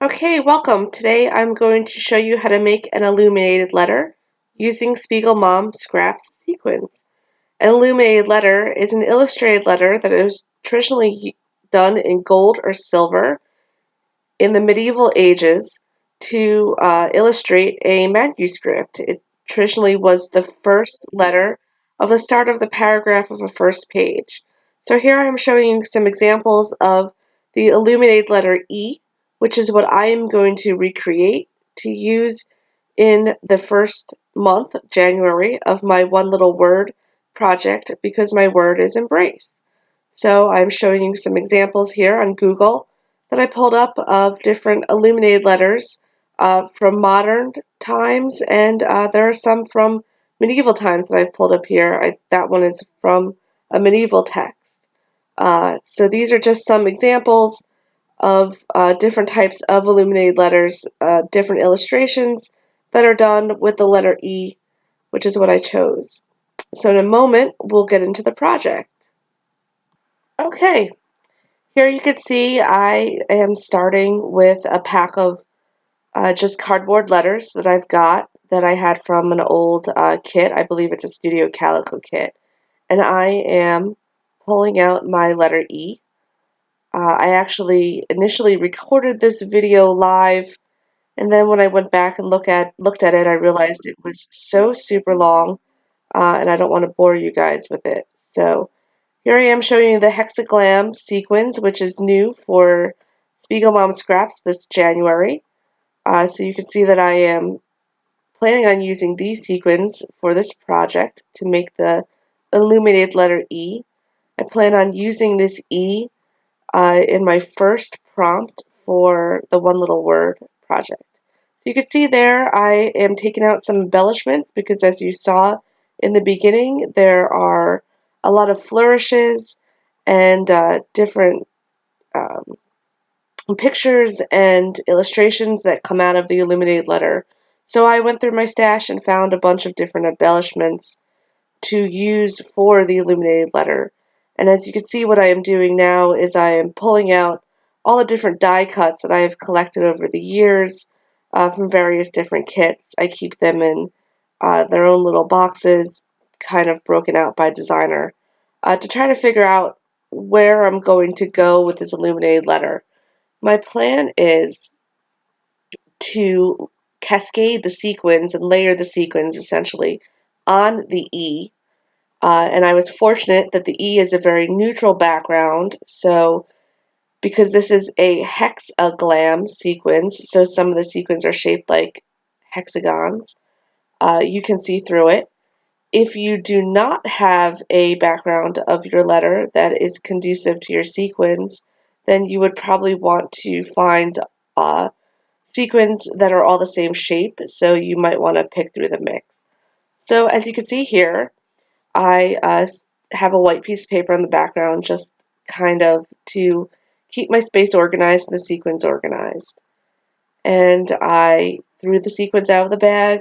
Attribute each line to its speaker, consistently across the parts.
Speaker 1: Okay, welcome. Today I'm going to show you how to make an illuminated letter using Spiegel Mom Scraps sequins. An illuminated letter is an illustrated letter that is traditionally done in gold or silver in the medieval ages to illustrate a manuscript. It traditionally was the first letter of the start of the paragraph of a first page. So here I'm showing you some examples of the illuminated letter E, which is what I am going to recreate to use in the first month, January, of my One Little Word project because my word is embrace. So I'm showing you some examples here on Google that I pulled up of different illuminated letters from modern times, and there are some from medieval times that I've pulled up here. That one is from a medieval text. So these are just some examples of different types of illuminated letters, different illustrations that are done with the letter E, which is what I chose. So in a moment, we'll get into the project. Okay, here you can see I am starting with a pack of just cardboard letters that I've got that I had from an old kit. I believe it's a Studio Calico kit. And I am pulling out my letter E. I actually initially recorded this video live, and then when I went back and looked at it, I realized it was so super long, and I don't want to bore you guys with it. So here I am showing you the hexagram sequins, which is new for Spiegel Mom Scraps this January. So you can see that I am planning on using these sequins for this project to make the illuminated letter E. I plan on using this E in my first prompt for the One Little Word project. So you can see there I am taking out some embellishments because as you saw in the beginning, there are a lot of flourishes and different um, pictures and illustrations that come out of the illuminated letter. So I went through my stash and found a bunch of different embellishments to use for the illuminated letter. And as you can see, what I am doing now is I am pulling out all the different die cuts that I have collected over the years from various different kits. I keep them in their own little boxes, kind of broken out by designer, to try to figure out where I'm going to go with this illuminated letter. My plan is to cascade the sequins and layer the sequins essentially on the E. And I was fortunate that the E is a very neutral background, so because this is a hexagram sequence, so some of the sequins are shaped like hexagons, you can see through it. If you do not have a background of your letter that is conducive to your sequins, then you would probably want to find sequins that are all the same shape, so you might want to pick through the mix. So as you can see here, I have a white piece of paper in the background just kind of to keep my space organized and the sequins organized. And I threw the sequins out of the bag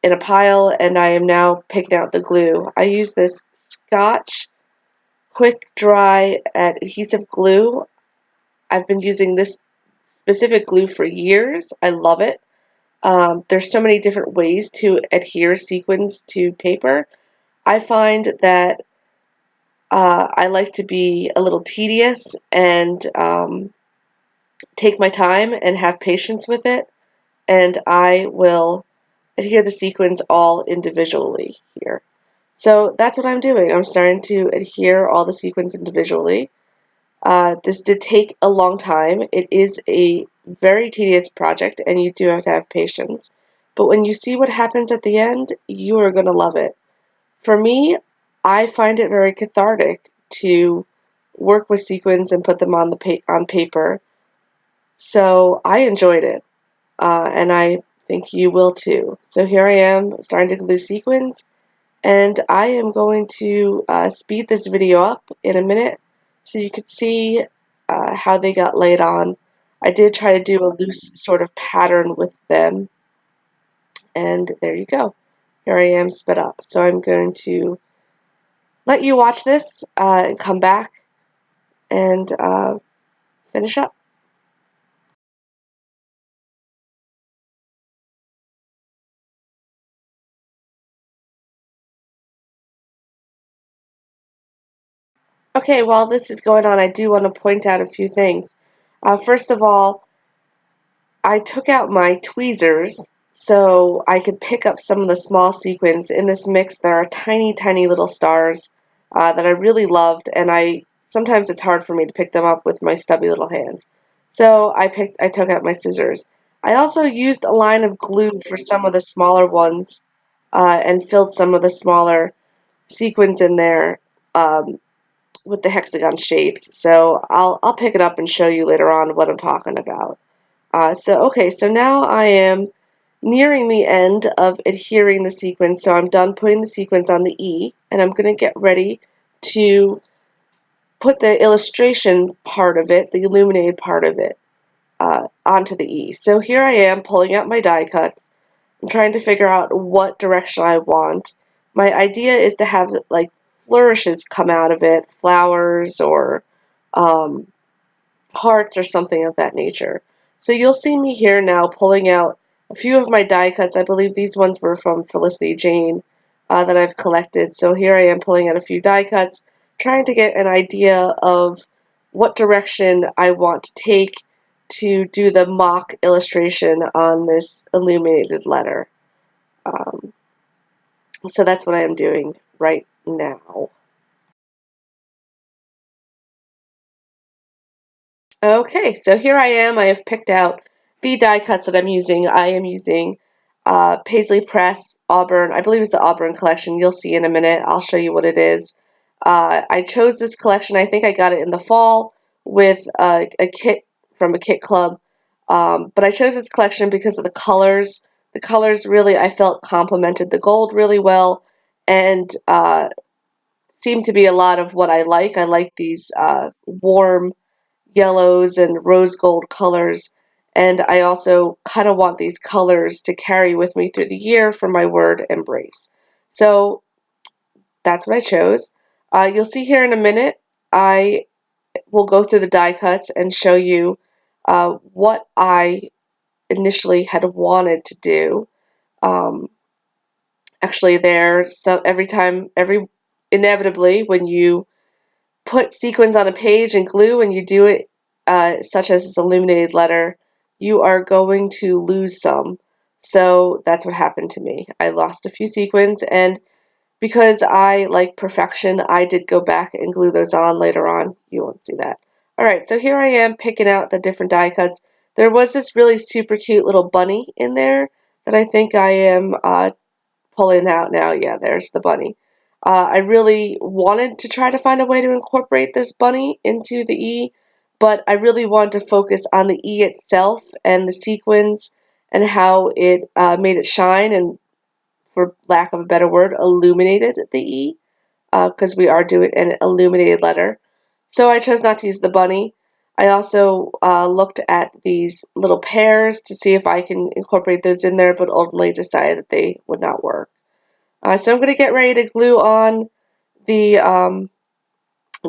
Speaker 1: in a pile, and I am now picking out the glue. I use this Scotch Quick Dry adhesive glue. I've been using this specific glue for years. I love it. There's so many different ways to adhere sequins to paper. I find that I like to be a little tedious and take my time and have patience with it, and I will adhere the sequins all individually here. So that's what I'm doing. I'm starting to adhere all the sequins individually. This did take a long time. It is a very tedious project, and you do have to have patience. But when you see what happens at the end, you are going to love it. For me, I find it very cathartic to work with sequins and put them on on paper. So I enjoyed it, and I think you will too. So here I am starting to glue sequins, and I am going to speed this video up in a minute so you can see how they got laid on. I did try to do a loose sort of pattern with them, and there you go. Here I am sped up. So I'm going to let you watch this and come back and finish up. Okay, while this is going on, I do want to point out a few things. First of all, I took out my tweezers so I could pick up some of the small sequins. In this mix, there are tiny, tiny little stars that I really loved, and sometimes it's hard for me to pick them up with my stubby little hands. So I took out my scissors. I also used a line of glue for some of the smaller ones and filled some of the smaller sequins in there with the hexagon shapes. So I'll pick it up and show you later on what I'm talking about. So now I am nearing the end of adhering the sequence, so I'm done putting the sequence on the E, and I'm going to get ready to put the illustration part of it, the illuminated part of it, onto the E. So here I am pulling out my die cuts. I'm trying to figure out what direction I want. My idea is to have like flourishes come out of it, flowers or um, hearts or something of that nature. So you'll see me here now pulling out a few of my die cuts. I believe these ones were from Felicity Jane that I've collected. So here I am pulling out a few die cuts, trying to get an idea of what direction I want to take to do the mock illustration on this illuminated letter. Um, so that's what I am doing right now. Okay, so here I am. I have picked out the die cuts that I'm using. I am using Paisley Press Auburn. I believe it's the Auburn collection. You'll see in a minute. I'll show you what it is. I chose this collection. I think I got it in the fall with a kit from a kit club. But I chose this collection because of the colors. The colors really, I felt, complemented the gold really well and seemed to be a lot of what I like. I like these warm yellows and rose gold colors. And I also kind of want these colors to carry with me through the year for my word embrace. So that's what I chose. You'll see here in a minute, I will go through the die cuts and show you what I initially had wanted to do. Um, Actually, so inevitably, when you put sequins on a page and glue and you do it such as this illuminated letter, you are going to lose some. So that's what happened to me. I lost a few sequins, and because I like perfection, I did go back and glue those on later on. You won't see that. Alright, so here I am picking out the different die cuts. There was this really super cute little bunny in there that I think I am pulling out now. Yeah, there's the bunny. I really wanted to try to find a way to incorporate this bunny into the E, but I really wanted to focus on the E itself and the sequins and how it made it shine and, for lack of a better word, illuminated the E, because we are doing an illuminated letter. So I chose not to use the bunny. I also looked at these little pears to see if I can incorporate those in there, but ultimately decided that they would not work. So I'm going to get ready to glue on the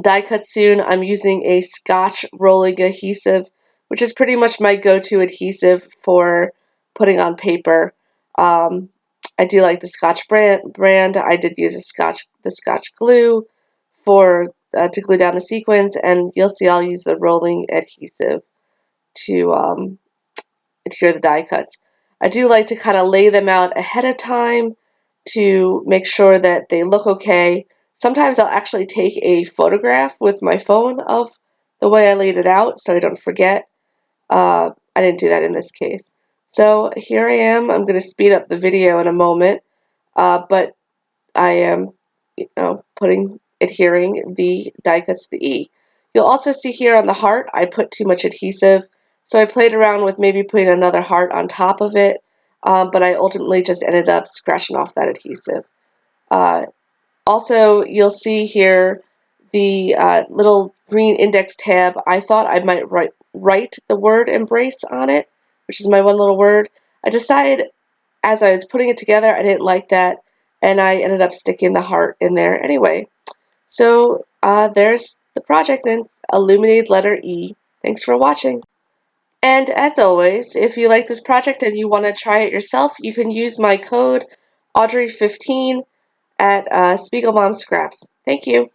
Speaker 1: die cut soon. I'm using a Scotch rolling adhesive, which is pretty much my go-to adhesive for putting on paper. I do like the Scotch brand. I did use the Scotch glue for to glue down the sequins, and you'll see I'll use the rolling adhesive to adhere the die cuts. I do like to kind of lay them out ahead of time to make sure that they look okay. Sometimes I'll actually take a photograph with my phone of the way I laid it out so I don't forget. I didn't do that in this case. So here I am. I'm going to speed up the video in a moment, but I am adhering the die cuts to the E. You'll also see here on the heart, I put too much adhesive, so I played around with maybe putting another heart on top of it, but I ultimately just ended up scratching off that adhesive. Also, you'll see here the little green index tab. I thought I might write the word embrace on it, which is my one little word. I decided as I was putting it together, I didn't like that, and I ended up sticking the heart in there anyway. So there's the project, and it's illuminated letter E. Thanks for watching. And as always, if you like this project and you want to try it yourself, you can use my code Audrey15 at Spiegel Mom Scraps. Thank you.